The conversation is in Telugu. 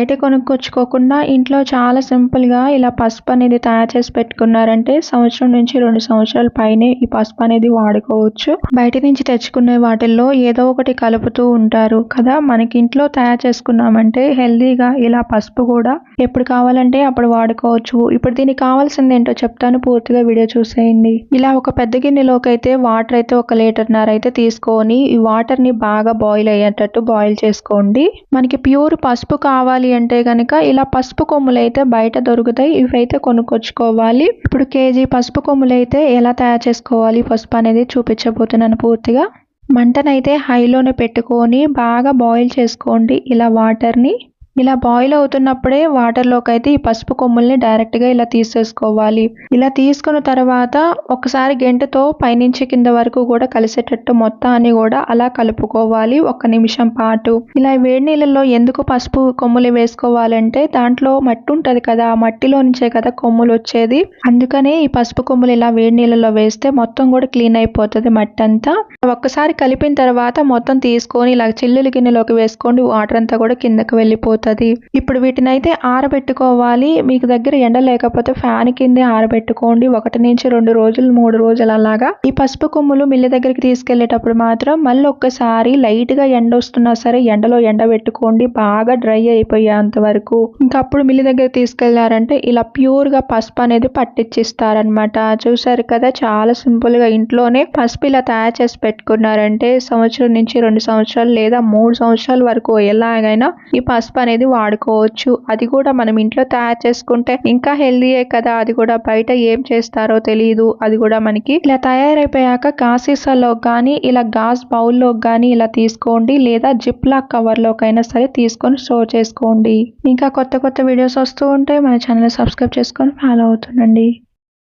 బయట కొనుక్కొచ్చుకోకుండా ఇంట్లో చాలా సింపుల్గా ఇలా పసుపు అనేది తయారు చేసి పెట్టుకున్నారంటే సంవత్సరం నుంచి 2 సంవత్సరాల పైనే ఈ పసుపు అనేది వాడుకోవచ్చు. బయట నుంచి తెచ్చుకునే వాటిల్లో ఏదో ఒకటి కలుపుతూ ఉంటారు కదా, మనకి ఇంట్లో తయారు చేసుకున్నామంటే హెల్దీగా ఇలా పసుపు కూడా ఎప్పుడు కావాలంటే అప్పుడు వాడుకోవచ్చు. ఇప్పుడు దీనికి కావాల్సింది ఏంటో చెప్తాను, పూర్తిగా వీడియో చూసేయండి. ఇలా ఒక పెద్ద గిన్నెలోకి అయితే వాటర్ అయితే 1 లీటర్‌న్నర అయితే తీసుకొని ఈ వాటర్ ని బాగా బాయిల్ అయ్యేటట్టు బాయిల్ చేసుకోండి. మనకి ప్యూర్ పసుపు కావాలి అంటే గనక ఇలా పసుపు కొమ్ములు అయితే బయట దొరుకుతాయి, ఇవైతే కొనుక్కొచ్చుకోవాలి. ఇప్పుడు కేజీ పసుపు కొమ్ములు అయితే ఎలా తయారు చేసుకోవాలి పసుపు అనేది చూపించబోతున్నాను. పూర్తిగా మంటనైతే హైలోనే పెట్టుకొని బాగా బాయిల్ చేసుకోండి. ఇలా వాటర్ని ఇలా బాయిల్ అవుతున్నప్పుడే వాటర్లోకి అయితే ఈ పసుపు కొమ్ముల్ని డైరెక్ట్గా ఇలా తీసేసుకోవాలి. ఇలా తీసుకున్న తర్వాత ఒకసారి గెంటతో పైనుంచి కింద వరకు కూడా కలిసేటట్టు మొత్తాన్ని కూడా అలా కలుపుకోవాలి 1 నిమిషం పాటు. ఇలా వేడి నీళ్ళల్లో ఎందుకు పసుపు కొమ్ములు వేసుకోవాలంటే దాంట్లో మట్టి ఉంటుంది కదా, ఆ మట్టిలో నుంచే కదా కొమ్ములు వచ్చేది. అందుకనే ఈ పసుపు కొమ్ములు ఇలా వేడి నీళ్ళలో వేస్తే మొత్తం కూడా క్లీన్ అయిపోతుంది మట్టి అంతా. ఒక్కసారి కలిపిన తర్వాత మొత్తం తీసుకొని ఇలా చిల్లుల గిన్నెలోకి వేసుకోండి, వాటర్ అంతా కూడా కిందకి వెళ్ళిపోతుంది. ఇప్పుడు వీటిని అయితే ఆరబెట్టుకోవాలి. మీకు దగ్గర ఎండ లేకపోతే ఫ్యాన్ కిందే ఆరబెట్టుకోండి. 1 నుంచి 2 రోజులు 3 రోజులు అలాగా. ఈ పసుపు కొమ్ములు మిల్లి దగ్గరికి తీసుకెళ్లేటప్పుడు మాత్రం మళ్ళీ ఒక్కసారి లైట్ గా ఎండ వస్తున్నా సరే ఎండలో ఎండబెట్టుకోండి, బాగా డ్రై అయిపోయేంత వరకు. ఇంకా అప్పుడు మిల్లి దగ్గరికి తీసుకెళ్లారంటే ఇలా ప్యూర్ గా పసుపు అనేది పట్టించిస్తారనమాట. చూసారు కదా, చాలా సింపుల్ గా ఇంట్లోనే పసుపు ఇలా తయారు చేసి పెట్టుకున్నారంటే సంవత్సరం నుంచి 2 సంవత్సరాలు లేదా 3 సంవత్సరాల వరకు ఎలాగైనా ఈ పసుపు అనేది వాడుకోవచ్చు. అది కూడా మనం ఇంట్లో తయారు చేసుకుంటే ఇంకా హెల్దీయే కదా. అది కూడా బయట ఏం చేస్తారో తెలియదు. అది కూడా మనకి ఇలా తయారైపోయాక గాసీసాలో కానీ ఇలా గాజ్ బౌల్లో కానీ ఇలా తీసుకోండి, లేదా జిప్ లాక్ కవర్లోకైనా సరే తీసుకొని స్టోర్ చేసుకోండి. ఇంకా కొత్త వీడియోస్ వస్తూ ఉంటాయి. మన ఛానల్ సబ్స్క్రైబ్ చేసుకొని ఫాలో అవుతుండండి.